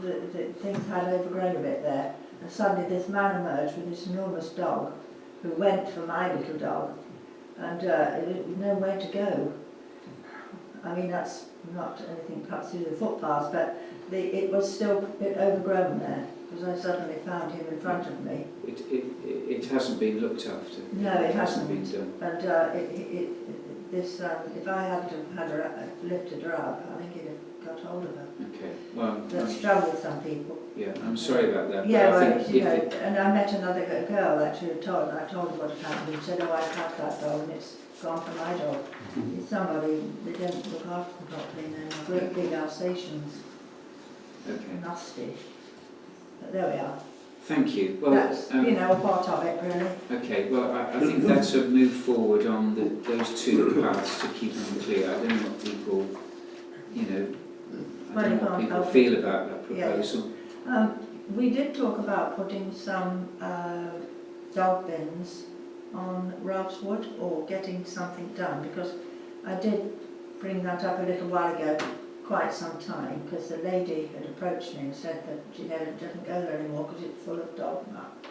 things had overgrown a bit there, and suddenly this man emerged with this enormous dog, who went for my little dog, and nowhere to go. I mean, that's not anything perhaps to do with the footpaths, but it was still a bit overgrown there, because I suddenly found him in front of me. It hasn't been looked after. No, it hasn't been done. And if I hadn't had her lifted her up, I think he'd have got hold of her. Okay, well... That's trouble with some people. Yeah, I'm sorry about that. Yeah, but I well, think you know, and I met another girl actually and I told her what had happened and said, oh, I've had that dog and it's gone for my dog. It's somebody, they don't look after them properly and they're great big Alsatians. Okay. Nasty. But there we are. Thank you. Well, that's, you know, a part of it, really. Okay, well, I think that's a move forward on those two paths to keep them clear. I don't know what people, you know, I don't know what people feel about that proposal. Yeah. We did talk about putting some dog bins on Ralph's Wood or getting something done, because I did bring that up a little while ago, quite some time, because the lady had approached me and said that she doesn't go there anymore because it's full of dog muck.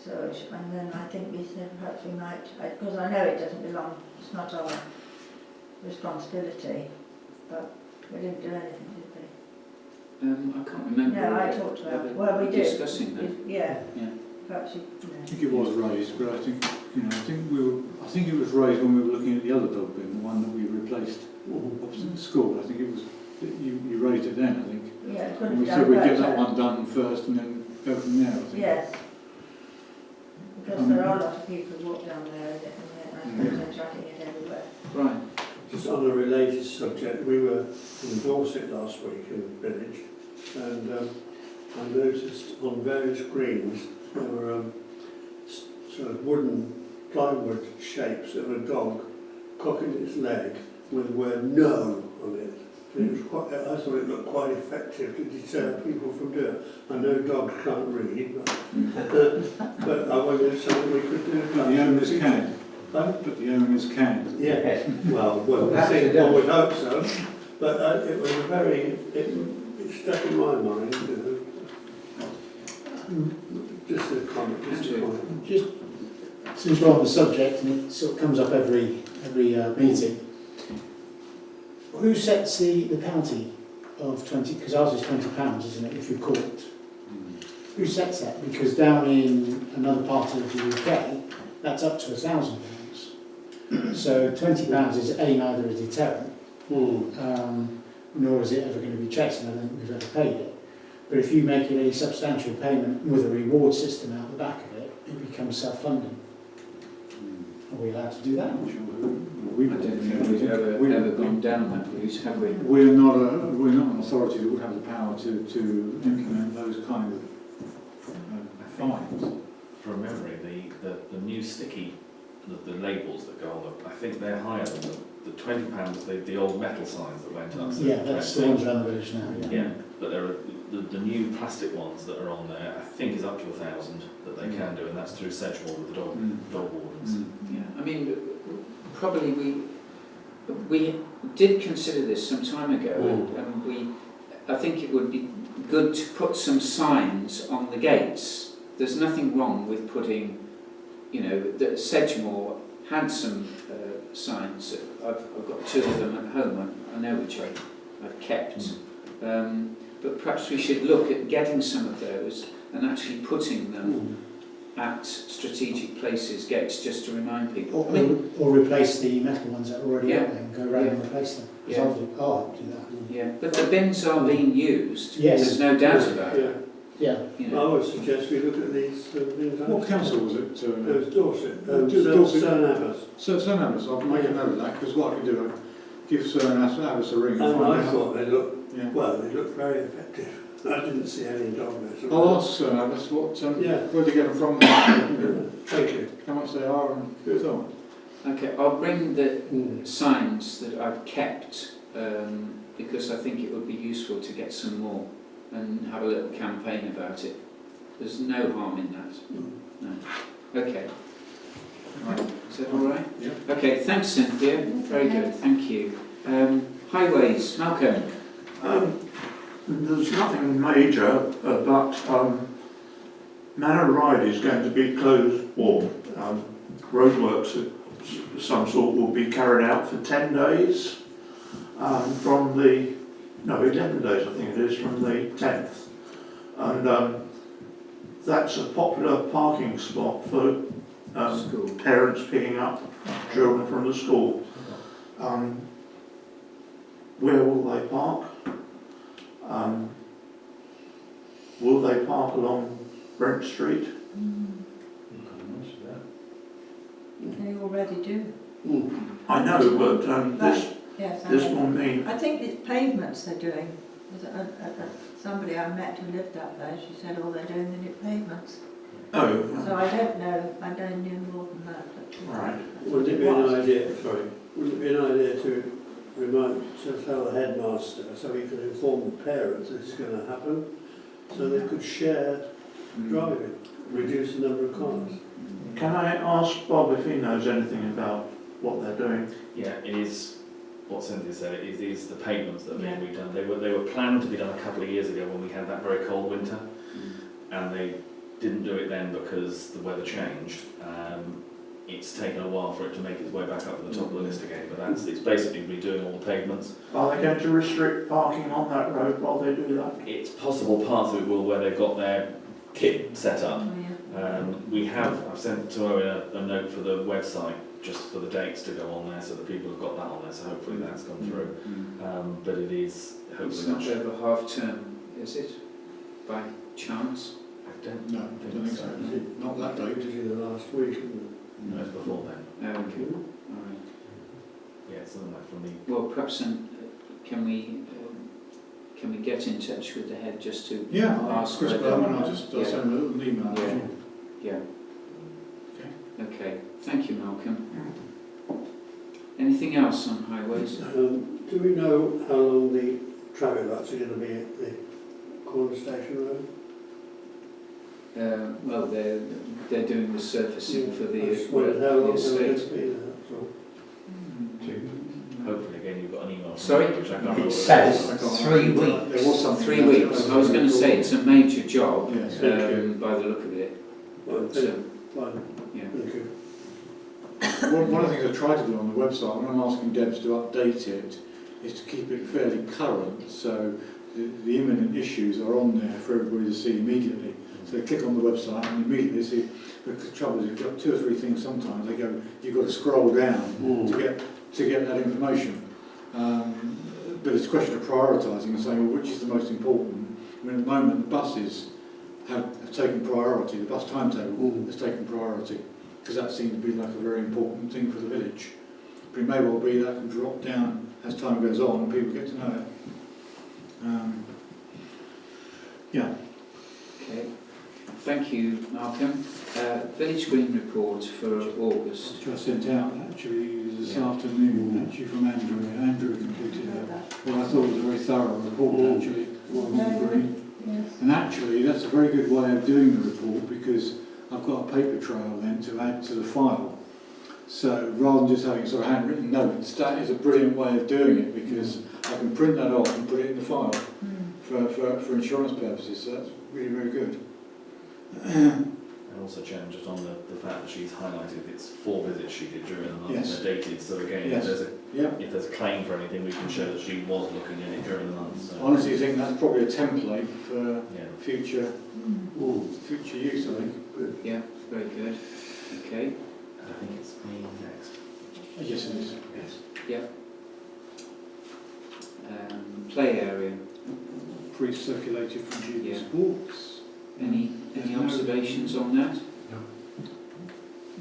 So, and then I think we said perhaps we might, because I know it doesn't belong, it's not our responsibility, but we didn't do anything, did we? I can't remember. No, I talked about it. Well, we did. Discussing that. Yeah. Yeah. Perhaps you know. I think it was raised, but I think, you know, I think it was raised when we were looking at the other dog bin, the one that we replaced opposite the school. I think it was, you raised it then, I think. Yeah, it could and have we done said we'd get better. that one done first and then go from there, I think. Yes. Because there are a lot of people who walk down there and I suppose they're tracking it everywhere. Right. Just on a related subject, we were in Dorset last week in the village, and I noticed on various greens there were sort of wooden plywood shapes of a dog cocking its leg with the word "no" on it. And it was quite, I thought it looked quite effective to deter people from doing it. I know dogs can't read, but I wondered if something we could do. But the owners can. But the owners can. Yeah, well, I think one would hope so. But it was a very, it stuck in my mind, you know. Just a comment, Just since we're on the subject, and it sort of comes up every meeting, who sets the penalty of 20? Because ours is £20, isn't it? If you're caught, who sets that? Because down in another part of the UK, that's up to £1,000. So £20 is neither a deterrent, nor is it ever going to be chased. And I don't think we've ever paid it. But if you make it a substantial payment with a reward system out the back of it, it becomes self-funding. Are we allowed to do that? I don't think we've ever gone down that route, have we? We're not an authority that would have the power to implement those kind of fines. From memory, the new sticky, the labels that go on, I think they're higher than the £20, the old metal signs that went up. So Yeah, that's the ones around the village now. Yeah, but there are the new plastic ones that are on there, I think is up to 1,000 that they can do, and that's through Sedgemoor with the dog wardens. Yeah, I mean, probably we did consider this some time ago, and I think it would be good to put some signs on the gates. There's nothing wrong with putting, you know, that Sedgemoor had some signs. I've got two of them at home. I know which I've kept. But perhaps we should look at getting some of those and actually putting them at strategic places, gates, just to remind people. Or replace the metal ones that are already out there and go around and replace them. Yeah. I'll do that. Yeah, but the bins are being used. Yes. There's no doubt about it. Yeah. You I know. would suggest we look at these things. What council was it? It was Dorset. Dorset. Sir Navas. Sir Navas, I'll make a note of that, because what I can do, I give Sir Navas a ring and And find I out. thought they looked, Yeah. well, they looked very effective. I didn't see any dog mess around. I'll ask Sir Navas where to get them from, Thank you. how much they are and so on. Okay, I'll bring the signs that I've kept because I think it would be useful to get some more and have a little campaign about it. There's no harm in that. No. Okay. Right. Is that all right? Yeah. Okay, thanks Cynthia. Very good, thank you. Highways, Malcolm. There's nothing major, but Manor Ride is going to be closed, or roadworks of some sort will be carried out for 10 days from the, no, 11 days I think it is, from the 10th. And that's a popular parking spot for parents picking up children from the school. Where will they park? Will they park along Brent Street? They already do. I know, but Yes, this will mean... I think it's pavements they're doing. Somebody I met who lived up there, she said, oh, they're doing the new pavements. Oh, So I don't know, I don't know more than that. right. Would it be an idea, would it be an idea to tell the headmaster so he can inform the parents this is going to happen, so they could share driving, reduce the number of cars? Can I ask Bob if he knows anything about what they're doing? Yeah, it is what Cynthia said. It is the pavements that are being redone. They were planned to be done a couple of years ago when we had that very cold winter, and they didn't do it then because the weather changed. It's taken a while for it to make its way back up to the top of the list again, but it's basically redoing all the pavements. Are they going to restrict parking on that road while they do that? It's possible parts of it will where they've got their kit set up. Oh, yeah. I've sent to Owen a note for the website just for the dates to go on there so that people have got that on there, so hopefully that's gone through. But it is It's hopefully not over half term, is it? By chance? I don't No, I don't think so. Not that It date. was in the last week, isn't it? No, it's before then. Okay. All right. Yeah, it's something like from the... Well, perhaps can we get in touch with the head just to Yeah, ask Chris whether- Bowman, I'll send him a little email. Yeah. Okay. Okay. Thank you, Malcolm. Anything else on highways? Do we know how long the traffic lights are going to be at the corner station road? Well, they're doing the surfacing for I the just wondered how long the they were going estate. to be there, that's all. Hopefully, again, you've got an email. Sorry? Which I can't remember It what says is. 3 weeks. There was something 3 about it. weeks. I was going to say it's a major job Yes. by the look of it. Fine, But, fine, yeah. thank you. One of the things I try to do on the website, when I'm asking Debs to update it, is to keep it fairly current, so the imminent issues are on there for everybody to see immediately. So they click on the website and immediately see, because the trouble is you've got 2 or 3 things sometimes, they go, you've got to scroll down to get that information. But it's a question of prioritising and saying, well, which is the most important? I mean, at the moment, the buses have taken priority, the bus timetable has taken priority, because that seems to be like a very important thing for the village. But it may well be that can drop down as time goes on and people get to know it. Yeah. Okay. Thank you, Malcolm. Village Green report for August. Which I sent out actually this afternoon, actually from Andrew. Andrew completed it. Well, I thought it was a very thorough report actually. Yes. And actually, that's a very good way of doing the report because I've got a paper trail then to add to the file. So rather than just having sort of handwritten notes, that is a brilliant way of doing it because I can print that off and put it in the file for insurance purposes. So that's really very good. And also, Jen, just on the fact that she's highlighted it's 4 visits she did during the month, Yes. they're dated, so again, Yes. if there's a claim for anything, we can show that she was looking at it during the month. So. Honestly, I think that's probably a template for Yeah. future use, I think. Yeah, very good. Okay. And I think it's me next. Yes, it is. Yes. Play area. Pre-circulated from GB Yeah. Sports. Any No. observations on that?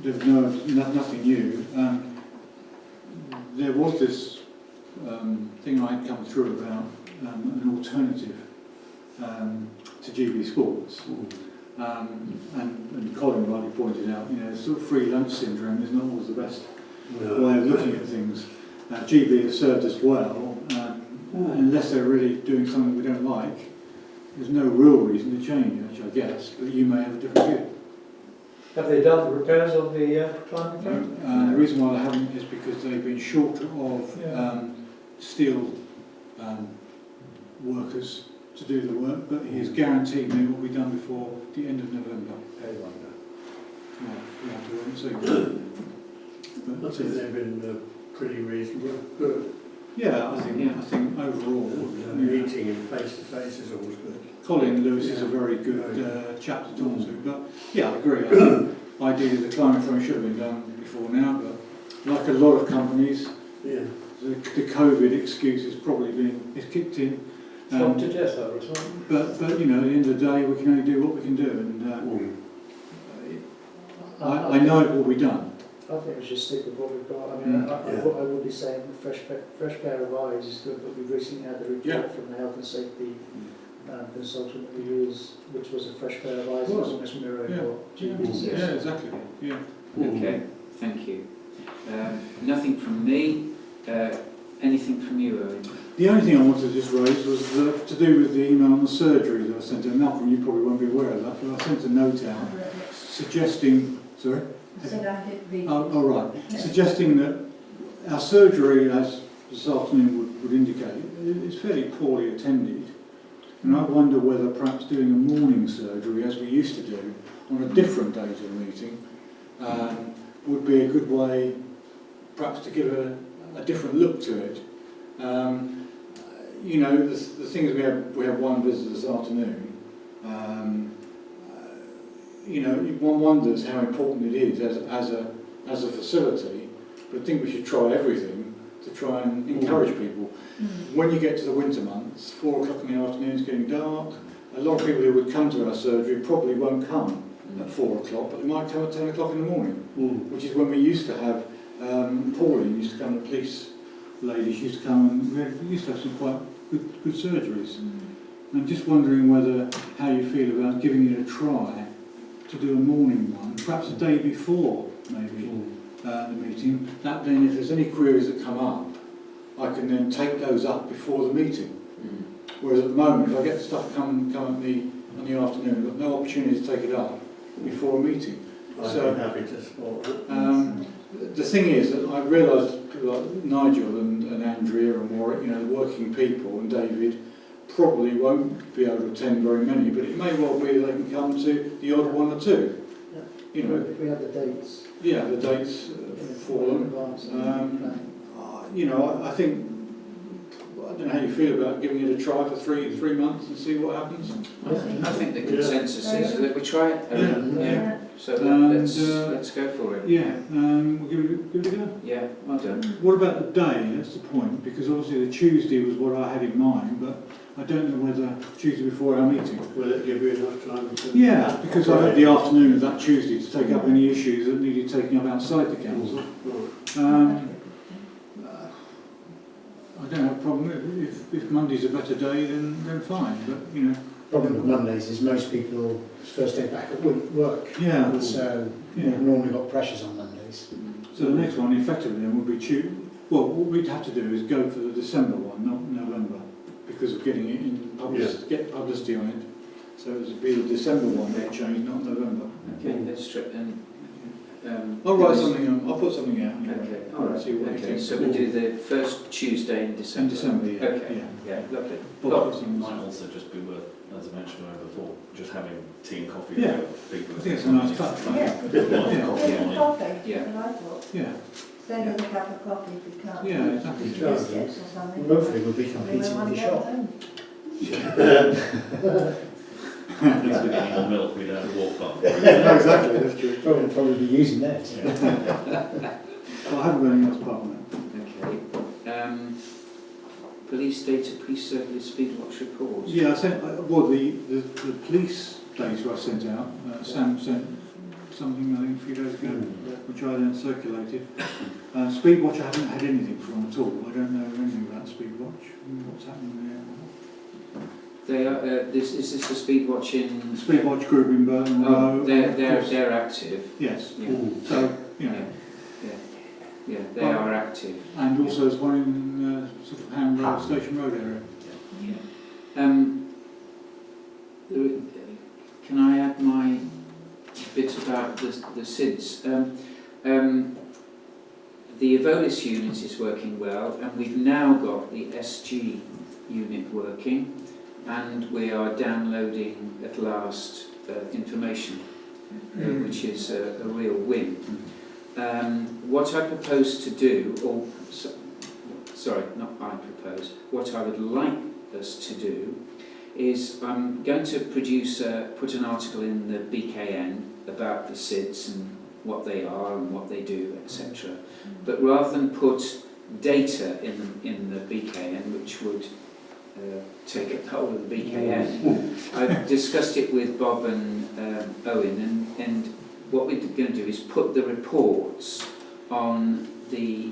There's nothing new. There was this thing I'd come through about an alternative to GB Sports. And Colin rightly pointed out, sort of free lunch syndrome is not always the best way of looking at things. GB have served us well, unless they're really doing something we don't like. There's no real reason to change, actually, I guess, but you may have a different view. Have they done the repairs on the climate No, change? the reason why they haven't is because they've been short of steel workers to do the work, but he has guaranteed me it will be done before the end of November. Well, we have to wait and see. I think they've been pretty reasonable. Good. Yeah, I think overall, Meeting him face to face is always good. Colin Lewis is a very good chap to talk to, but yeah, I agree. I think ideally the climate frame should have been done before now, but like a lot of companies, Yeah. the COVID excuse has probably is kicked in. Flogged to death over it, aren't But you know, at the end of the day, we can only do what we can do, and I know it will be done. I think we should stick with what we've got. I mean, I would be saying fresh pair of eyes is good, but we've recently had the report from the health and safety consultant that we use, which was a fresh pair of eyes. It was almost mirroring what GP says. Yeah, exactly. Yeah. Okay, thank you. Nothing from me. Anything from you, Owen? The only thing I wanted to just raise was to do with the email on the surgery that I sent out. Malcolm, you probably won't be aware of that, but I sent a note out suggesting. Sorry. I said I did read. Oh, right. Suggesting that our surgery, as this afternoon would indicate, is fairly poorly attended. And I wonder whether perhaps doing a morning surgery, as we used to do, on a different day to the meeting, would be a good way perhaps to give a different look to it. You know, the thing is we have one visitor this afternoon. You know, one wonders how important it is as a facility, but I think we should try everything to try and encourage people. When you get to the winter months, 4 o'clock in the afternoon is getting dark. A lot of people who would come to our surgery probably won't come at 4 o'clock, but they might come at 10 o'clock in the morning, which is when we used to have, Pauline used to come, the police ladies used to come, and we used to have some quite good surgeries. I'm just wondering how you feel about giving it a try to do a morning one, perhaps a day before maybe the meeting. That then, if there's any queries that come up, I can then take those up before the meeting. Whereas at the moment, if I get stuff come at me in the afternoon, I've got no opportunity to take it up before a meeting. I'd be happy to support that. The thing is that I realise people like Nigel and Andrea and Warwick, you know, the working people, and David, probably won't be able to attend very many, but it may well be that they can come to the odd one or two. Yeah. You know, If we have the dates. yeah, the dates for them. You know, I think, I don't know how you feel about giving it a try for three months and see what happens. I think the consensus is that we try it. Yeah. So let's go for it. Yeah, we'll give it a go. Yeah, well done. What about the day? That's the point, because obviously the Tuesday was what I had in mind, but I don't know whether Tuesday before our meeting. Will it give you enough time to... Yeah, because I had the afternoon of that Tuesday to take up any issues that needed taking up outside the council. I don't have a problem if Monday's a better day, then fine. But you know, problem with Mondays is most people first day back at work. Yeah. So we've normally got pressures on Mondays. So the next one, effectively, then would be Tuesday. Well, what we'd have to do is go for the December one, not November, because of getting it in get publicity on it. So it would be the December one that changed, not November. Okay, let's strip then. I'll write something on. I'll put something out. Okay, all right. See what you Okay, think. so we do the first Tuesday in December. In December, yeah. Okay, yeah, lovely. Well, It might also just be worth, as I mentioned before, just having tea and coffee Yeah. with people. I think it's a nice touch. Yeah, Yeah. coffee, Yeah. I thought. Yeah. Send us a cup of coffee if you can't. Yeah, exactly. Biscuits or something. Hopefully we'll be We competing want with to the go shop. home. At least we're getting more milk, we don't have to walk far. No, exactly. That's true. Probably be using theirs. Well, I haven't got anything else apart from that. Okay. Police data pre-service speed watch reports. Yeah, I sent. Well, the police data I sent out. Sam sent something I think a few days ago, which I then circulated. Speedwatch I haven't had anything from at all. I don't know anything about Speedwatch. What's happening there? They are. Is this a speed watch in? Speedwatch group in Burton Row. They're active. Yes. Yeah. So you know. Yeah, they are active. And also there's one in sort of Ham Road, Station Road area. Yeah. Can I add my bit about the SIDS? The Evolis unit is working well, and we've now got the SG unit working. and we are downloading at last information, which is a real win. What I propose to do, sorry, not I propose, what I would like us to do is I'm going to put an article in the BKN about the SIDS and what they are and what they do, etc. But rather than put data in the BKN, which would take a hold of the BKN, I've discussed it with Bob and Owen, and what we're going to do is put the reports on the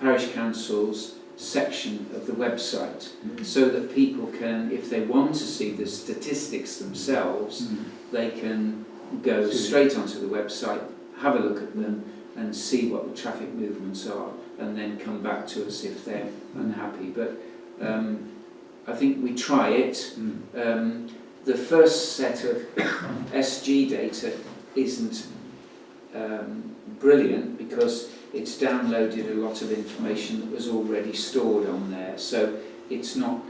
parish council's section of the website, so that people can, if they want to see the statistics themselves, they can go straight onto the website, have a look at them and see what the traffic movements are, and then come back to us if they're unhappy. But I think we try it. The first set of SG data isn't brilliant because it's downloaded a lot of information that was already stored on there, so it's not,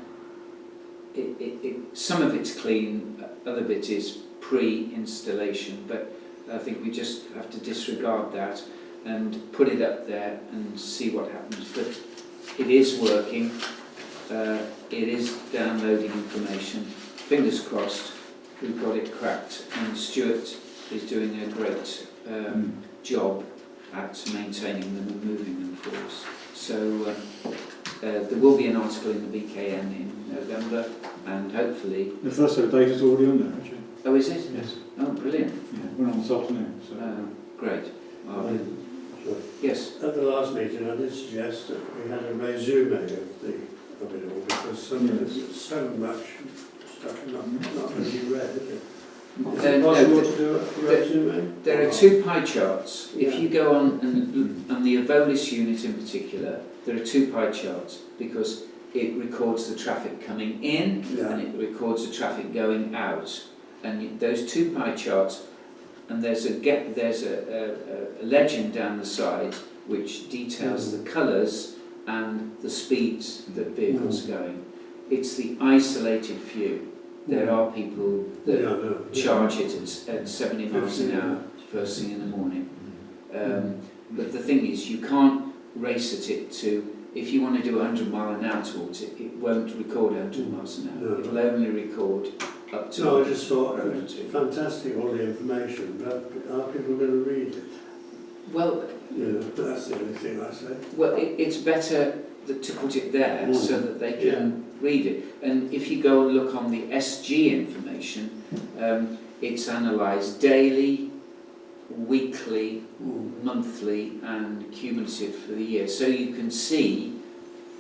some of it's clean, other bit is pre-installation, but I think we just have to disregard that and put it up there and see what happens. But it is working, it is downloading information, fingers crossed we've got it cracked, and Stuart is doing a great job at maintaining them and moving them for us. So there will be an article in the BKN in November, and hopefully... The first set of data is already on there, actually. Oh, is it? Yes. Oh, brilliant. Yeah, went on this afternoon. So. Great. Yes. At the last meeting, I did suggest that we had a resume of it all, because there's so much stuff not really read, is it? Is it possible to do a resume? There are two pie charts. If you go on the Evolis unit in particular, there are two pie charts because it records the traffic coming in and it records the traffic going out. And those two pie charts, and there's a legend down the side which details the colours and the speeds that vehicles are going. It's the isolated few. There are people that charge it at 70 miles an hour first thing in the morning. But the thing is, you can't race at it to, if you want to do 100 mile an hour towards it, it won't record 100 miles an hour. It'll only record up to... No, I just thought it was fantastic, all the information, but are people going to read it? Well... that's the only thing I say. Well, it's better to put it there so that they can read it. And if you go and look on the SG information, it's analysed daily, weekly, monthly and cumulative for the year. So you can see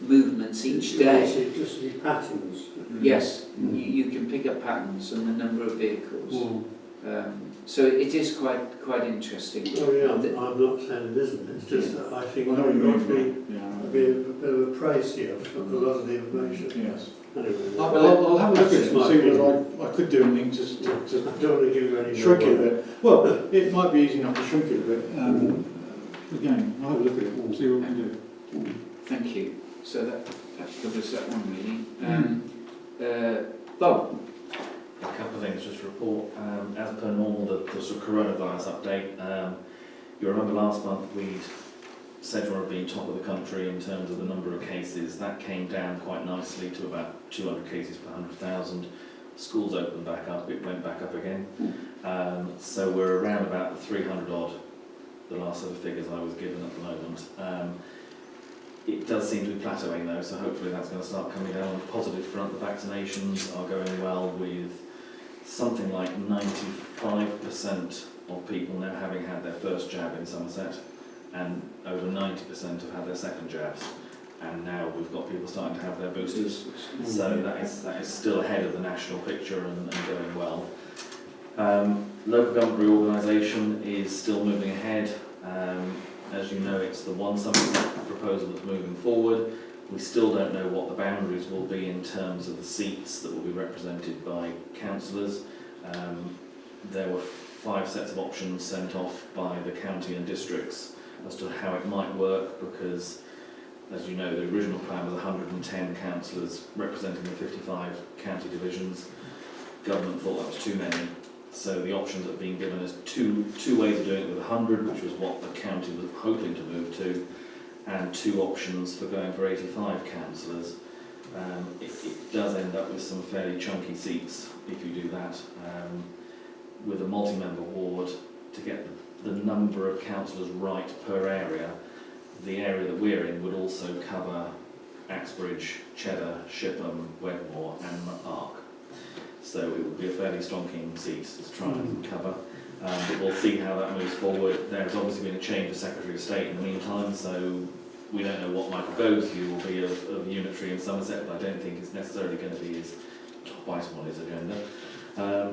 movements each day. Just the patterns. Yes, you can pick up patterns and the number of vehicles. So it is quite interesting. Oh yeah, I'm not saying it isn't, it's just that I think there would be a bit of a praise here for a lot of the information. Yes. Anyway, I'll have a look at it and see whether I could do anything to I don't want to give you any shrink it a bit. Well, it might be easy enough to shrink it a bit. Again, I'll have a look at it and see what we can do. Thank you. So that covers that one really. Bob? A couple of things just to report. As per normal, the sort of coronavirus update. You remember last month we'd Sedgwell had been top of the country in terms of the number of cases. That came down quite nicely to about 200 cases per 100,000. Schools opened back up, it went back up again. So we're around about the 300 odd, the last set of figures I was given at the moment. It does seem to be plateauing though, so hopefully that's going to start coming down on the positive front. The vaccinations are going well, with something like 95% of people now having had their first jab in Somerset, and over 90% have had their second jabs, and now we've got people starting to have their boosters. So that is still ahead of the national picture and going well. Local government reorganisation is still moving ahead. As you know, it's the one Somerset proposal that's moving forward. We still don't know what the boundaries will be in terms of the seats that will be represented by councillors. There were 5 sets of options sent off by the county and districts as to how it might work, because as you know, the original plan was 110 councillors representing the 55 county divisions. Government thought that was too many, so the options that have been given is two ways of doing it with 100, which was what the county was hoping to move to, and 2 options for going for 85 councillors. It does end up with some fairly chunky seats if you do that. With a multi-member ward, to get the number of councillors right per area, the area that we're in would also cover Axbridge, Cheddar, Shipham, Wedmore and Ark. So it would be a fairly stonking seat to try and cover. But we'll see how that moves forward. There has obviously been a change of Secretary of State in the meantime, so we don't know what Michael Gove's view will be of unitary in Somerset, but I don't think it's necessarily going to be his top item on his agenda.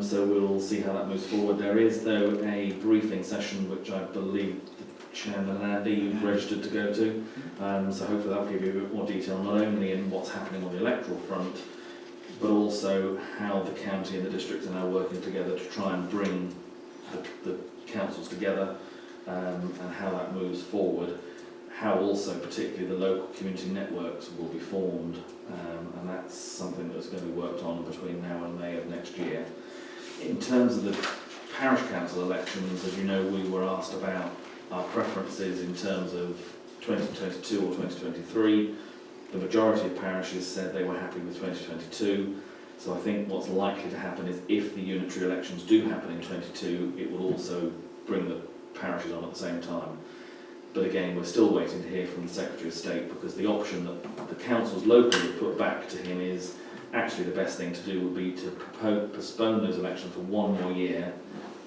So we'll see how that moves forward. There is, though, a briefing session which I believe Chairman Andy, you've registered to go to, so hopefully that will give you a bit more detail, not only in what's happening on the electoral front, but also how the county and the districts are now working together to try and bring the councils together, and how that moves forward, how also particularly the local community networks will be formed, and that's something that's going to be worked on between now and May of next year. In terms of the parish council elections, as you know, we were asked about our preferences in terms of 2022 or 2023. The majority of parishes said they were happy with 2022. So I think what's likely to happen is if the unitary elections do happen in 22, it will also bring the parishes on at the same time. But again, we're still waiting to hear from the Secretary of State, because the option that the councils locally have put back to him is actually the best thing to do would be to postpone those elections for 1 more year.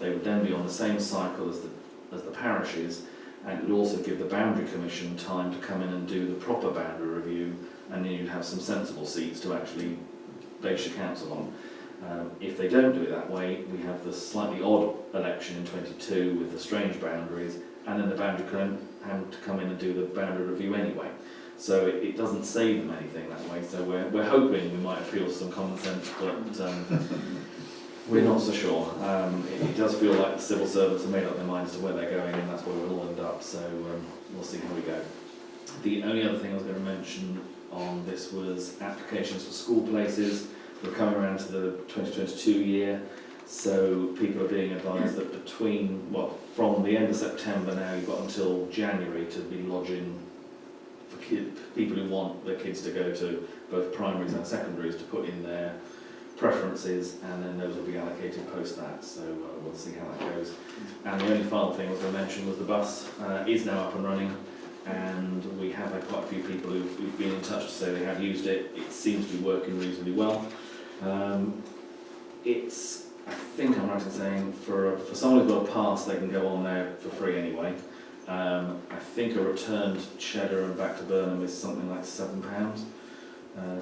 They would then be on the same cycle as the parishes, and it would also give the Boundary Commission time to come in and do the proper boundary review, and then you'd have some sensible seats to actually base your council on. If they don't do it that way, we have the slightly odd election in 22 with the strange boundaries, and then the Boundary can have to come in and do the boundary review anyway. So it doesn't save them anything that way. So we're hoping we might appeal to some common sense, but we're not so sure. It does feel like the civil servants have made up their minds to where they're going, and that's where we'll all end up. So we'll see how we go. The only other thing I was going to mention on this was applications for school places. We're coming around to the 2022 year, so people are being advised that from the end of September now, you've got until January to be lodging for people who want their kids to go to both primaries and secondaries to put in their preferences, and then those will be allocated post that, so we'll see how that goes. And the only final thing I was going to mention was the bus is now up and running, and we have had quite a few people who've been in touch to say they have used it. It seems to be working reasonably well. It's, I think I'm right in saying, for someone who's got a pass, they can go on there for free anyway. I think a return to Cheddar and back to Burnham is something like £7.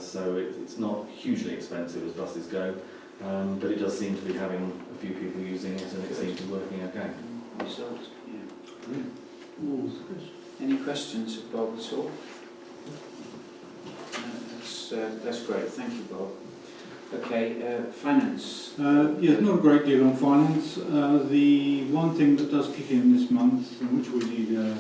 So it's not hugely expensive as buses go, but it does seem to be having a few people using it, and it seems to be working okay. Result, yeah. Any questions of Bob at all? That's great, thank you, Bob. Okay, finance. Yeah, not a great deal on finance. The one thing that does kick in this month, in which we need a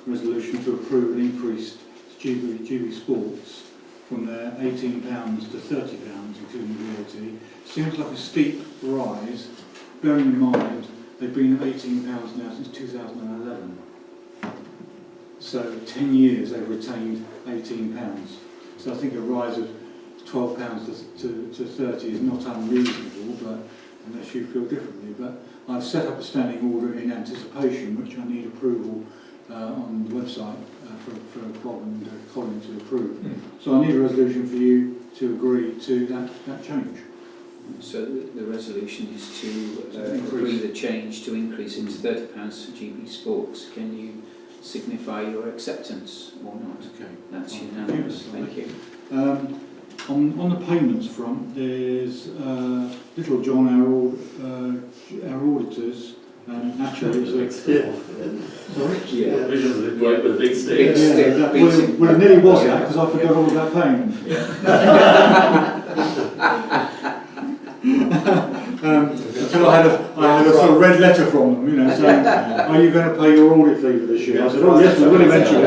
resolution to approve an increase to GB Sports from their £18 to £30, including VAT, seems like a steep rise, bearing in mind they've been at £18 now since 2011. So 10 years they've retained £18. So I think a rise of £12 to 30 is not unreasonable, but unless you feel differently. But I've set up a standing order in anticipation, which I need approval on the website for Bob and Colin to approve. So I need a resolution for you to agree to that change. So the resolution is to agree the change to increase it to £30 for GB Sports. Can you signify your acceptance or not? Okay. That's unanimous. Thank you. On the payments front, there's Little John, our auditors, and actually it's a... Sorry? Yeah, visions of the with a big stick. Big stick. Well, it nearly was that, because I forgot all about payment. Until I had a sort of red letter from them, you know, saying, are you going to pay your audit fee for this year? I said, oh yes, we will eventually.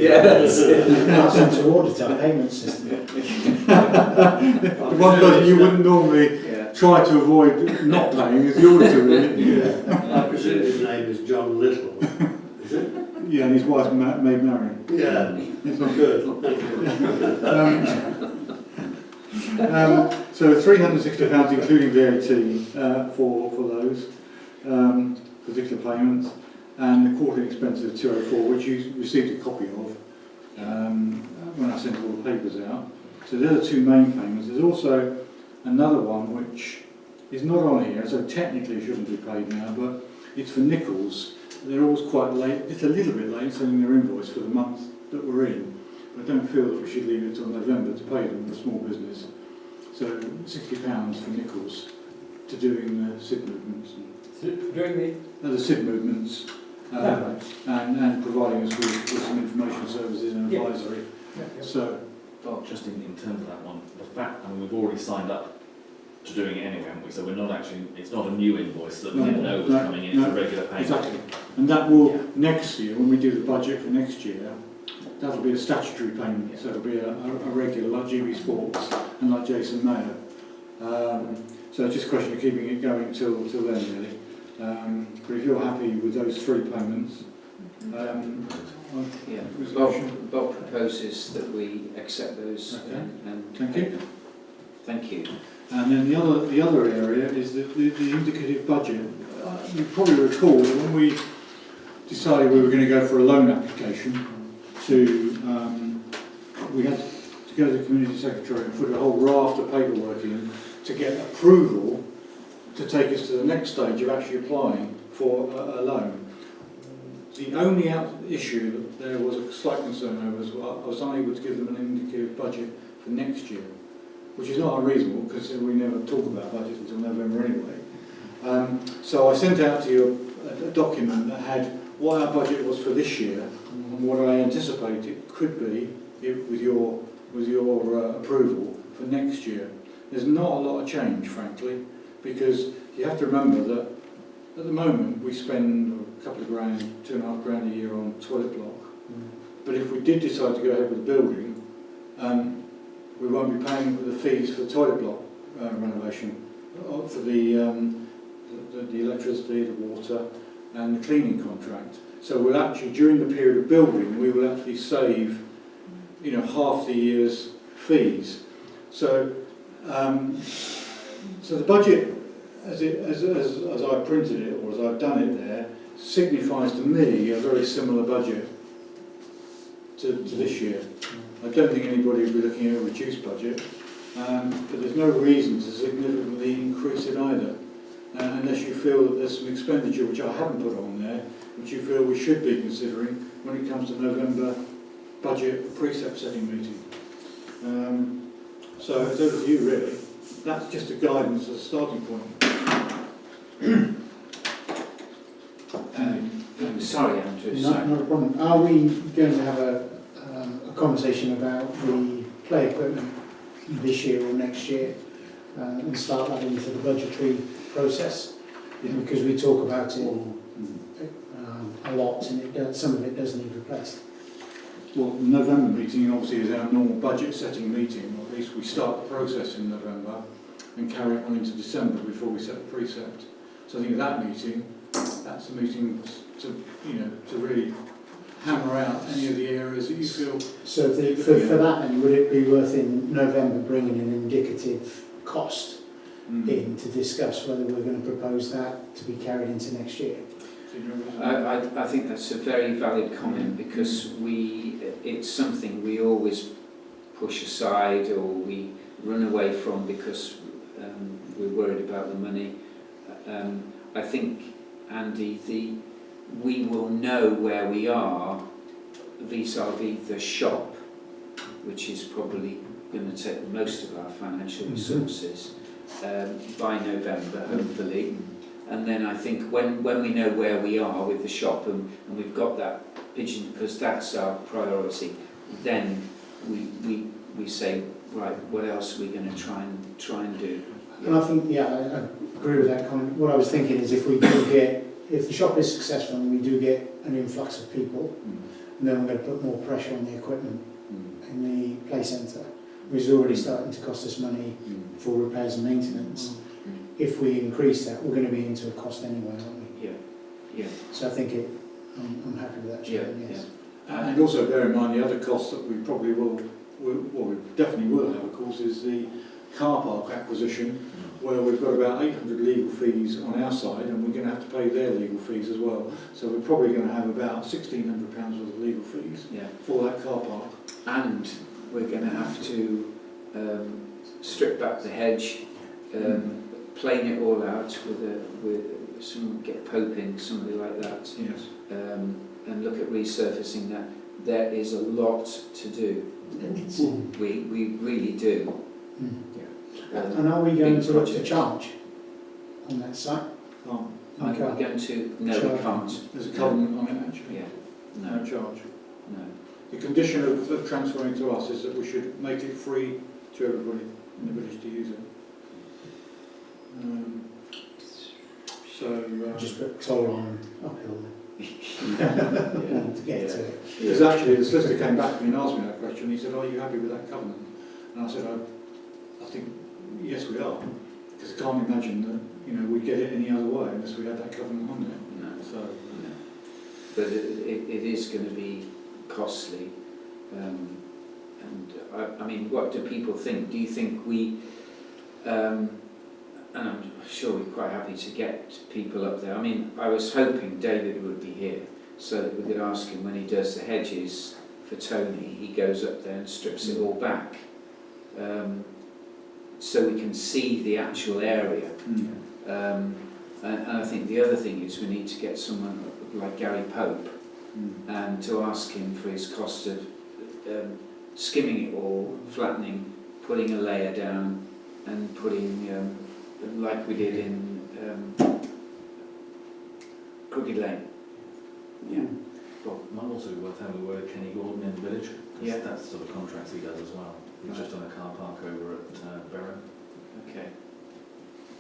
Yeah, that's it. That's into audit our payment system. The one person you wouldn't normally Yeah. try to avoid not paying is the auditor, really. I presume his name is John Little. Is it? Yeah, and his wife's Maid Marian. Yeah. It's not Good. Thank you. So £360 including VAT for those particular payments, and the quarterly expenses of 204, which you received a copy of when I sent all the papers out. So they're the two main payments. There's also another one which is not on here, so technically shouldn't be paid now, but it's for Nichols. They're always quite late, it's a little bit late sending their invoice for the month that we're in. I don't feel that we should leave it till November to pay them, the small business. So £60 for Nichols to doing the SID movements. Doing The SID movements and providing us with some information services and Yeah. advisory. So, Well, just in terms of that one, the fact, I mean, we've already signed up to doing it anyway, haven't we? So we're not actually, it's not a new invoice that we didn't know was coming in, it's a regular payment. exactly. And that will, next year, when we do the budget for next year, that'll be a statutory payment, so it'll be a regular, like GB Sports and like Jason Mayer. So it's just a question of keeping it going till then, really. But if you're happy with those three payments, Yeah. resolution. Bob proposes that we accept those. Okay. And Thank you. Thank you. And then the other area is the indicative budget. You probably recall that when we decided we were going to go for a loan application we had to go to the community secretary and put a whole raft of paperwork in to get approval to take us to the next stage of actually applying for a loan. The only issue that there was a slight concern over was I was unable to give them an indicative budget for next year, which is not unreasonable because we never talk about budgets until November anyway. So I sent out to you a document that had what our budget was for this year and what I anticipate it could be with your approval for next year. There's not a lot of change, frankly, because you have to remember that at the moment we spend a couple of grand, £2.5 a year on toilet block. But if we did decide to go ahead with the building, we won't be paying the fees for the toilet block renovation, for the electricity, the water, and the cleaning contract. So we'll actually, during the period of building, we will actually save, half the year's fees. So, so the budget, as I printed it or as I've done it there, signifies to me a very similar budget to this year. I don't think anybody will be looking at a reduced budget, but there's no reason to significantly increase it either, unless you feel that there's some expenditure which I haven't put on there, which you feel we should be considering when it comes to November budget precept setting meeting. So it's over to you really. That's just a guidance as a starting point. Sorry, Andrew. Not a problem. Are we going to have a conversation about the play equipment this year or next year and start that into the budgetary process? Because we talk about it a lot and some of it does need replaced. Well, the November meeting obviously is our normal budget setting meeting, or at least we start the process in November and carry it on into December before we set the precept. So I think that meeting, that's the meeting to really hammer out any of the areas that you feel. So for that then, would it be worth in November bringing an indicative cost in to discuss whether we're going to propose that to be carried into next year? I think that's a very valid comment because it's something we always push aside or we run away from because we're worried about the money. I think, Andy, we will know where we are vis-à-vis the shop, which is probably going to take most of our financial resources by November, hopefully. And then I think when we know where we are with the shop and we've got that pigeon, because that's our priority, then we say, right, what else are we going to try and do? And I think, yeah, I agree with that comment. What I was thinking is if the shop is successful and we do get an influx of people, and then we're going to put more pressure on the equipment in the play centre, which is already starting to cost us money for repairs and maintenance. If we increase that, we're going to be into a cost anyway, aren't we? Yeah. So I think I'm happy with that, Chairman, yes. And also bear in mind the other cost that we probably will we definitely will have, of course, is the car park acquisition, where we've got about 800 legal fees on our side, and we're going to have to pay their legal fees as well. So we're probably going to have about £1,600 worth of legal fees for that car park. And we're going to have to strip back the hedge, plane it all out with some, get Pope in, somebody like that, Yes. and look at resurfacing that. There is a lot to do. We really do. And are we going to look to charge on that site? Can't. Are we going to? No, we can't. There's a covenant on it actually. Yeah. No No. charge. No. The condition of transferring to us is that we should make it free to everybody in the village to use it. Just put toll on uphill to get to it. Because actually the solicitor came back to me and asked me that question. He said, "Are you happy with that covenant?" And I said, I think yes we are, because I can't imagine that we'd get it any other way unless we had that covenant on there. No. So, No. But it is going to be costly. And I mean, what do people think? Do you think we, and I'm sure we're quite happy to get people up there. I mean, I was hoping David would be here so that we could ask him when he does the hedges for Tony, he goes up there and strips it all back. So we can see the actual area. And I think the other thing is we need to get someone like Gary Pope and to ask him for his cost of skimming it all, flattening, putting a layer down and putting, like we did in Crooked Lane. Yeah. Well, might also be worth having a word with Kenny Gordon in the village. Yeah. That's the sort of contracts he does as well. He's just on a car park over at Barrow. Okay.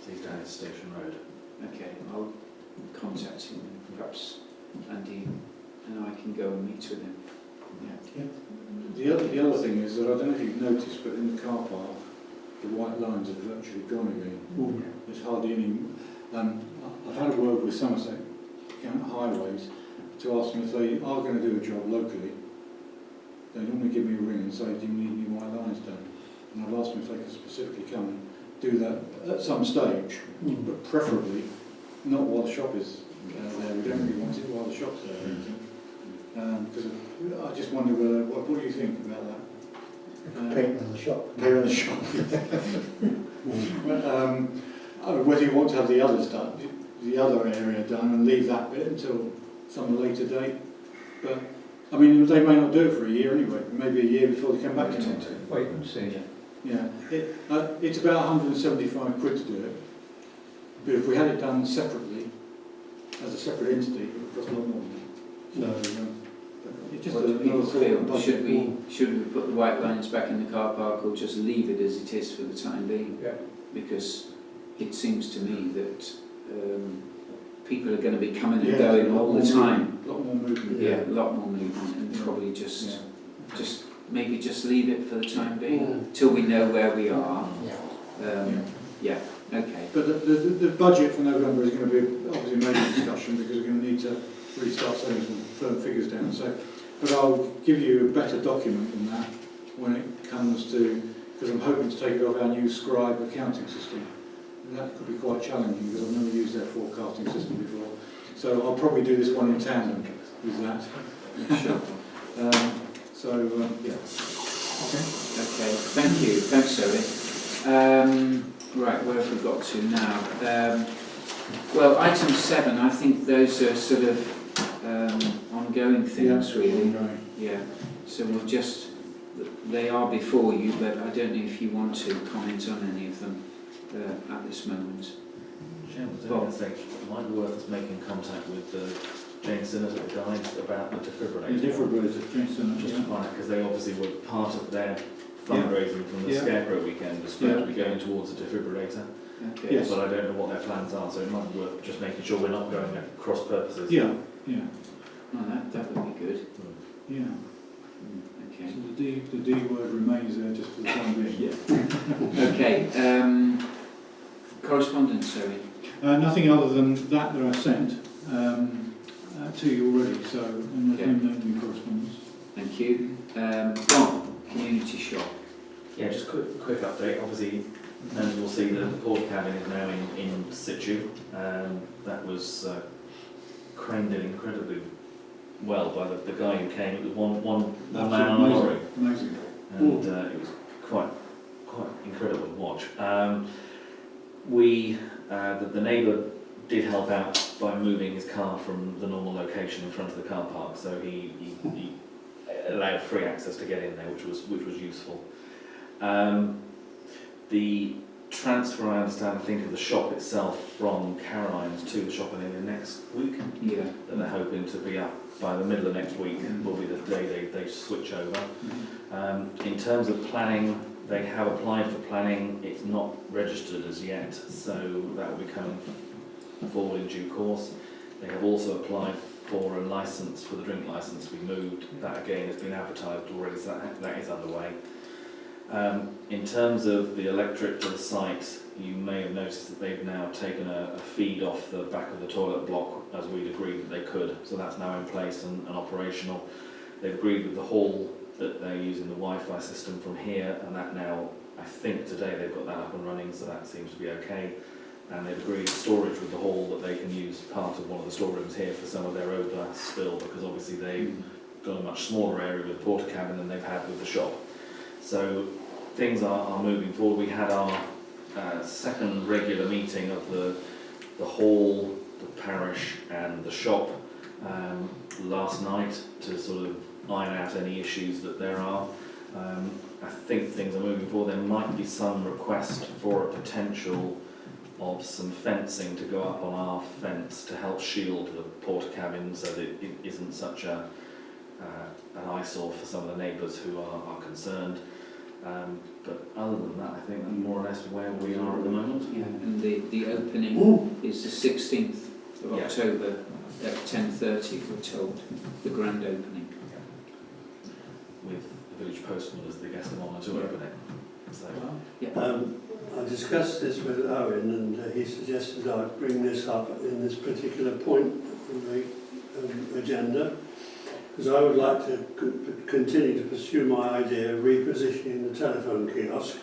So he's down at Station Road. Okay, I'll contact him and perhaps Andy and I can go and meet with him. Yeah. the other thing is that I don't know if you've noticed, but in the car park, the white lines have virtually gone again. There's hardly any. I've had a word with Somerset Highways to ask them if they are going to do a job locally. They normally give me a ring and say, "Do you need any white lines done?" And I've asked them if they can specifically come and do that at some stage, but preferably not while the shop is there. We don't really want it while the shop's there. Because I just wonder what do you think about that? Paint on the shop. Paint on the shop. Whether you want to have the others done, the other area done, and leave that bit until some later date. But I mean, they may not do it for a year anyway. Maybe a year before they come back to it. Wait and see. Yeah, it's about 175 quid to do it. But if we had it done separately, as a separate entity, it would cost a lot more than that. So, it's just What do people another feel? thought. Should we put the white lines back in the car park or just leave it as it is for the time being? Yeah. Because it seems to me that people are going to be coming and going all the time. A lot more movement. Yeah, a lot more movement, and probably just maybe just leave it for the time being till we know where we are. Yeah. Okay. But the budget for November is going to be obviously a major discussion because we're going to need to really start setting some firm figures down. So, but I'll give you a better document than that when it comes to, because I'm hoping to take it off our new Scribe accounting system. And that could be quite challenging because I've never used their forecasting system before. So I'll probably do this one in tandem with that. Sure. Yeah. Okay. Thank you. Thanks, Zoe. Right, where have we got to now? Well, item 7. I think those are sort of ongoing things, really. Yeah. So we'll just. They are before you, but I don't know if you want to comment on any of them at this moment. Chairman, I was going to say, it might be worth us making contact with Jane Sinners at the Guides about the defibrillator. The defibrillator, Jane Sinners, Just to find out, because they obviously were part of their fundraising from the Scarecrow weekend, was going to be going towards a defibrillator. Okay. Yes. But I don't know what their plans are, so it might be worth just making sure we're not going at cross purposes. Yeah. Oh, that would be good. Yeah. Okay. So the D word remains there just for the time being. Yeah. Okay. Correspondence, Zoe. Nothing other than that I sent to you already, so and there's no new correspondence. Thank you. Don, community shop. Yeah, just quick update. Obviously, and you'll see that the porta cabin is now in situ. That was craned in incredibly well by the guy who came. It was one man on a lorry, Amazing. and it was quite incredible to watch. The neighbour did help out by moving his car from the normal location in front of the car park, so he allowed free access to get in there, which was useful. The transfer, I understand, of the shop itself from Caroline's to the shop in the next week. Yeah. That they're hoping to be up by the middle of next week will be the day they switch over. In terms of planning, they have applied for planning. It's not registered as yet, so that will be coming forward in due course. They have also applied for a licence, for the drink licence to be moved. That again has been advertised already, so that is underway. In terms of the electric to the site, you may have noticed that they've now taken a feed off the back of the toilet block, as we'd agreed that they could, so that's now in place and operational. They've agreed with the hall that they're using the Wi-Fi system from here, and that now, I think today they've got that up and running, so that seems to be okay. And they've agreed storage with the hall, that they can use part of one of the storerooms here for some of their overspill, because obviously they've got a much smaller area with the porta cabin than they've had with the shop. So things are moving forward. We had our second regular meeting of the hall, the parish and the shop last night to sort of iron out any issues that there are. I think things are moving forward. There might be some request for a potential of some fencing to go up on our fence to help shield the porta cabin so that it isn't such an eyesore for some of the neighbours who are concerned. But other than that, I think that's more or less where we are at the moment. Yeah, and the opening is the 16th of October at 10:30, we're told, the grand opening. With the village postman as the guest of honour to open it. So, I discussed this with Owen, and he suggested I bring this up in this particular point on the agenda, because I would like to continue to pursue my idea of repositioning the telephone kiosk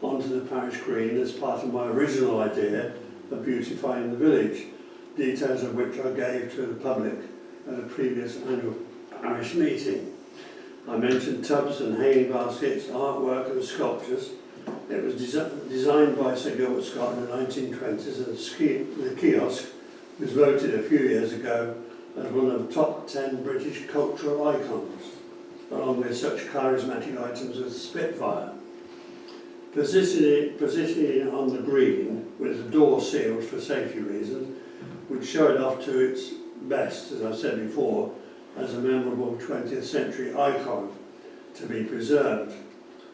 onto the parish green as part of my original idea of beautifying the village, details of which I gave to the public at a previous annual parish meeting. I mentioned tubs and hanging baskets, artwork and sculptures. It was designed by Sir Gilbert Scott in the 1920s, and the kiosk was voted a few years ago as one of the top 10 British cultural icons, along with such charismatic items as Spitfire. Positioning it on the green, with the door sealed for safety reasons, would show it off to its best, as I said before, as a memorable 20th century icon to be preserved.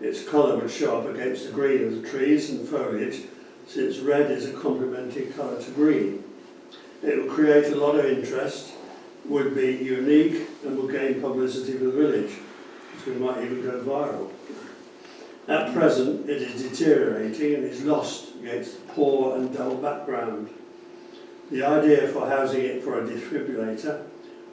Its colour would show up against the green of the trees and foliage, since red is a complementary colour to green. It would create a lot of interest, would be unique, and would gain publicity for the village, so we might even go viral. At present, it is deteriorating and is lost against the poor and dull background. The idea for housing it for a defibrillator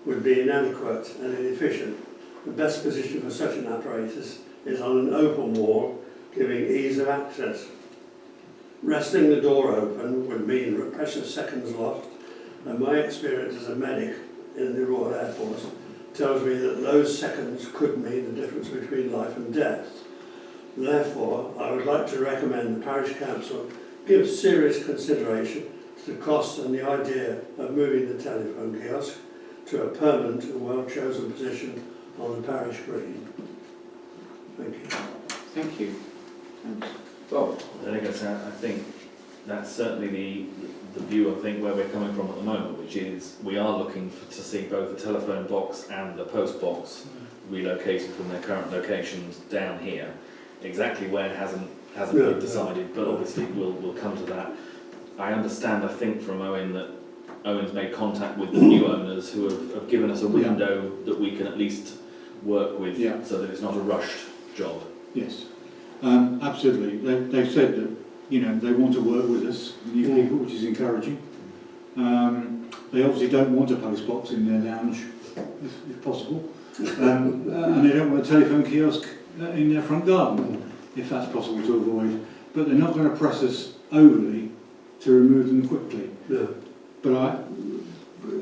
would be inadequate and inefficient. The best position for such an apparatus is on an open wall, giving ease of access. Resting the door open would mean precious seconds lost, and my experience as a medic in the Royal Air Force tells me that those seconds could mean the difference between life and death. Therefore, I would like to recommend the Parish Council give serious consideration to the cost and the idea of moving the telephone kiosk to a permanent and well-chosen position on the parish green. Thank you. Thank you. Thanks. Bob? I think that's certainly the view, I think, where we're coming from at the moment, which is we are looking to see both the telephone box and the post box relocated from their current locations down here. Exactly where hasn't been decided, but obviously we'll come to that. I understand, I think from Owen, that Owen's made contact with the new owners who have given us a window that we can at least work with, so that it's not a rushed job. Yes, absolutely. They've said that, you know, they want to work with us, new people, which is encouraging. They obviously don't want a post box in their lounge, if possible, and they don't want a telephone kiosk in their front garden, if that's possible to avoid. But they're not going to press us overly to remove them quickly. No. But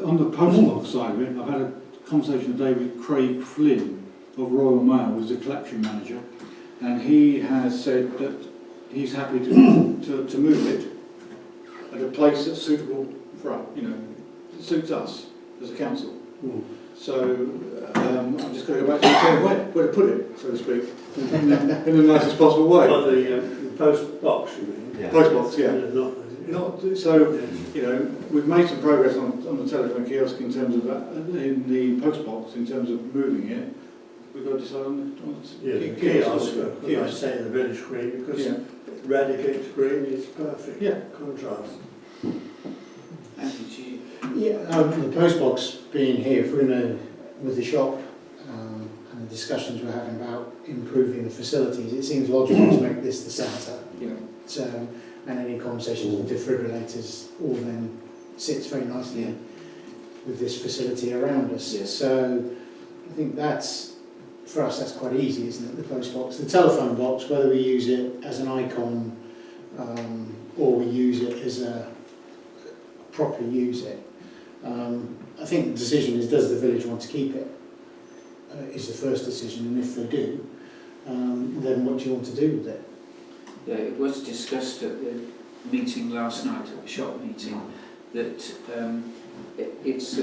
on the post box side of it, I've had a conversation today with Craig Flynn of Royal Mail, who's the collection manager, and he has said that he's happy to move it at a place that's suitable for us, you know, that suits us as a council. So I'm just going to go back to the same way, where to put it, so to speak, in the nicest possible way. Well, the post box, you mean? Yeah. Post box, yeah. Not So, you know, we've made some progress on the telephone kiosk in terms of that, in the post box, in terms of moving it. We've got to decide on the kiosk, I say in the village green, because Radicate green is perfect contrast. The post box being here, if we're with the shop and the discussions we're having about improving the facilities, it seems logical to make this the centre. So, and any conversations with defibrillators all then sits very nicely with this facility around us. So I think that's, for us, that's quite easy, isn't it, the post box. The telephone box, whether we use it as an icon or we use it as a properly use it. I think the decision is, does the village want to keep it? Is the first decision, and if they do, then what do you want to do with it? Yeah, it was discussed at the meeting last night, at the shop meeting, that it's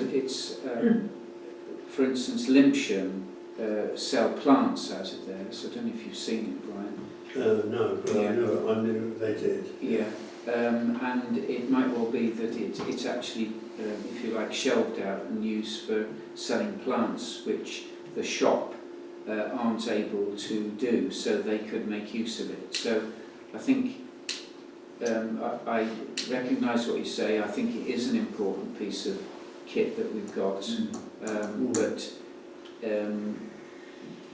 for instance, Limpsham sell plants out of there, so I don't know if you've seen it, Brian. No, but I knew they did. Yeah, and it might well be that it's actually, if you like, shelved out and used for selling plants, which the shop aren't able to do, so they could make use of it. So I think I recognise what you say. I think it is an important piece of kit that we've got, but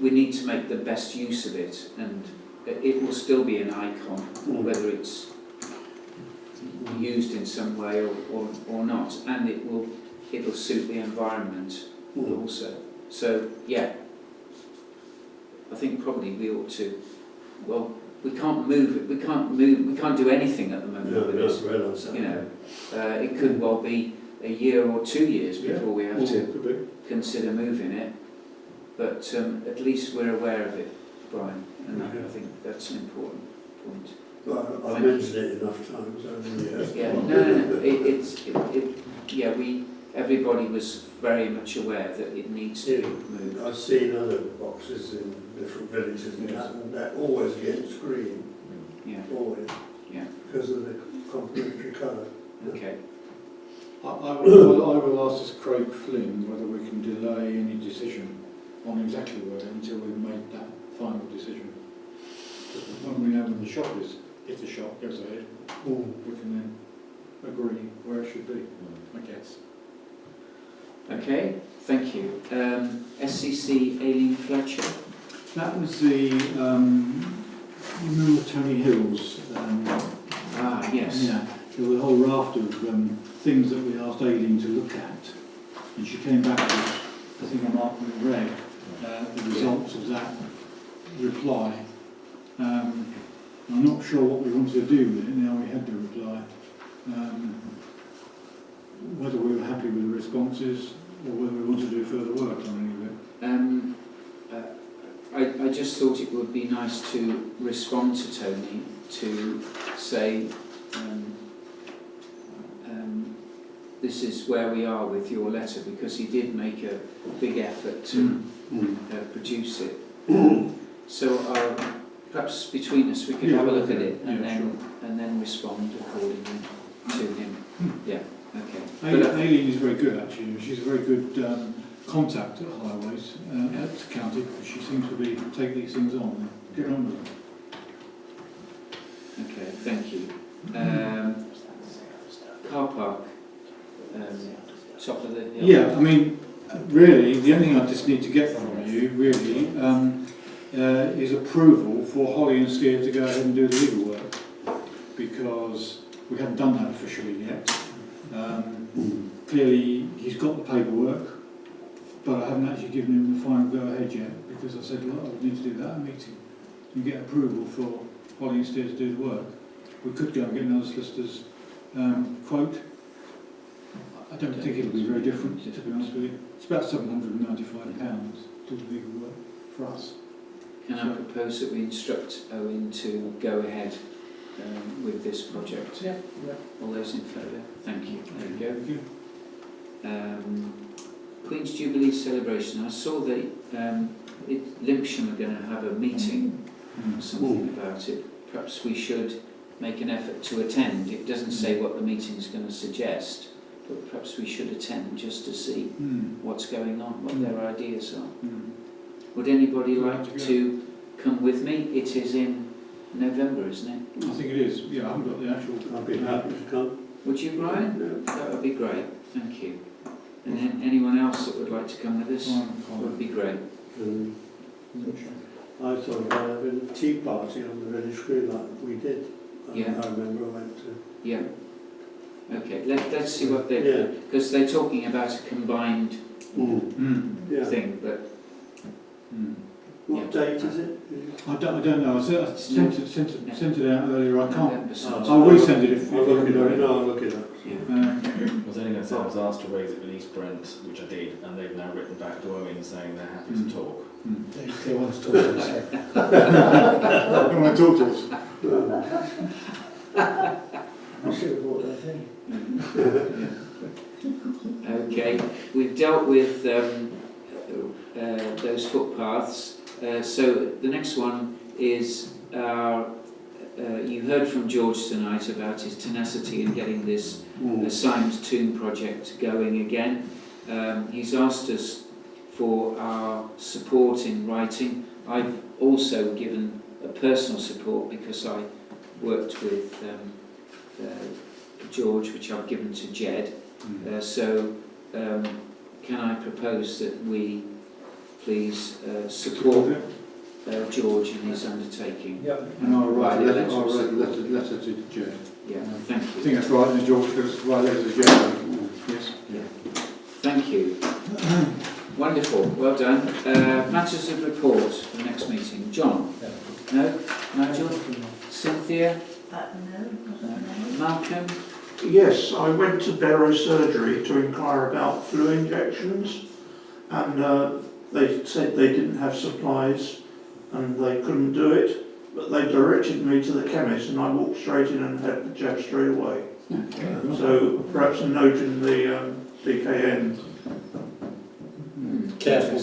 we need to make the best use of it, and it will still be an icon, whether it's used in some way or not, and it'll suit the environment also. So yeah, I think probably we ought to. Well, we can't move it. We can't do anything at the moment with it. You know, it could well be a year or 2 years before we have to consider moving it. But at least we're aware of it, Brian, and I think that's an important point. Well, I've mentioned it enough times over the years. Yeah, no. Everybody was very much aware that it needs to be moved. I've seen other boxes in different villages and they're always against green. Yeah. Always. Yeah. Because of the complementary colour. Okay. I will ask this Craig Flynn whether we can delay any decision on exactly where until we've made that final decision. When we know when the shop is, if the shop goes ahead, we can then agree where it should be, I guess. Okay, thank you. SCC Aileen Fletcher. That was the, you remember Tony Hill's? Yes. Yeah, there was a whole raft of things that we asked Aileen to look at, and she came back with, I think I marked and read the results of that reply. I'm not sure what we wanted to do with it now we had the reply. Whether we were happy with the responses or whether we want to do further work on any of it. I just thought it would be nice to respond to Tony to say this is where we are with your letter, because he did make a big effort to produce it. So perhaps between us we could have a look at it and then respond accordingly to him. Yeah. Okay. Aileen is very good actually. She's a very good contact at Highways at the county, because she seems to take these things on and get on with them. Okay, thank you. top of the hill. Yeah, I mean, really, the only thing I just need to get from you, really, is approval for Holly and Steer to go ahead and do the legal work, because we haven't done that officially yet. Clearly, he's got the paperwork, but I haven't actually given him the final go-ahead yet, because I said, look, I would need to do that at a meeting and get approval for Holly and Steer to do the work. We could go and get another solicitor's quote. I don't think it'll be very different, to be honest with you. It's about £795 to do the legal work for us. Can I propose that we instruct Owen to go ahead with this project? Yeah. All those in favour? Thank you. There you go. Thank you. Queen's Jubilee celebration. I saw that Limpsham are going to have a meeting or something about it. Perhaps we should make an effort to attend. It doesn't say what the meeting is going to suggest, but perhaps we should attend just to see what's going on, what their ideas are. Would anybody like to come with me? It is in November, isn't it? I think it is. Yeah, I haven't got the actual... I'd be happy to come. Would you, Brian? That would be great. Thank you. And then anyone else that would like to come with us would be great. I thought about having a tea party on the village green like we did. Yeah. I remember I went to. Yeah. Okay, let's see what they... Because they're talking about a combined thing, but... What date is it? I don't know. I sent it out earlier. I can't... November, I'll resend it if I'll look it up. No, I'll look it up. I was only going to say I was asked to raise it with East Brent, which I did, and they've now written back to Owen saying they're happy to talk. They want to talk to us. Don't want to talk to us. I should have bought that thing. Okay, we've dealt with those footpaths. So the next one is you heard from George tonight about his tenacity in getting this assigned tomb project going again. He's asked us for our support in writing. I've also given a personal support because I worked with George, which I've given to Jed. Can I propose that we please support George in his undertaking? Yeah. And I'll write a letter letter to Jed. Yeah, thank I you. think that's right, and George goes to write a letter to Jed. Yes. Yeah. Thank you. Wonderful, well done. Matters of report for the next meeting. John? No? Nigel? Cynthia? No. Malcolm? Yes, I went to Barrow Surgery to inquire about flu injections, and they said they didn't have supplies and they couldn't do it, but they directed me to the chemist and I walked straight in and had the jab straight away. So perhaps a note in the DKN. Careful.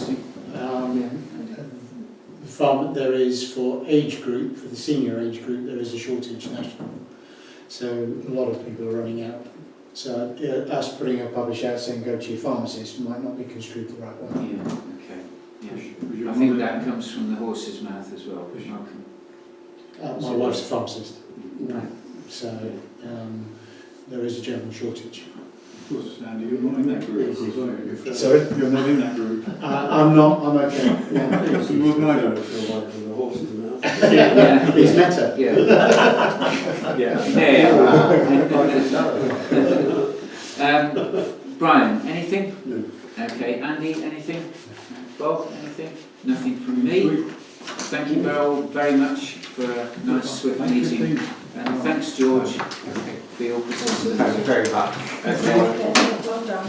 The farm there is for age group, for the senior age group, there is a shortage national. So a lot of people are running out. So us putting a publish out saying go to your pharmacist might not be construed the right way. Yeah, okay. Yeah. I think that comes from the horse's mouth as well, Malcolm. My wife's a pharmacist. Right. So there is a general shortage. Of course, Andy, you're not in that group. Sorry? You're not in that group. I'm not, I'm okay. Yeah. You wouldn't know. The horse's mouth. Yeah. It's meta. Yeah. Brian, anything? No. Okay. Andy, anything? Bob, anything? Nothing from me. Thank you very much for a nice, swift meeting. And thanks, George, for your persistence. Thank you very much. Well done.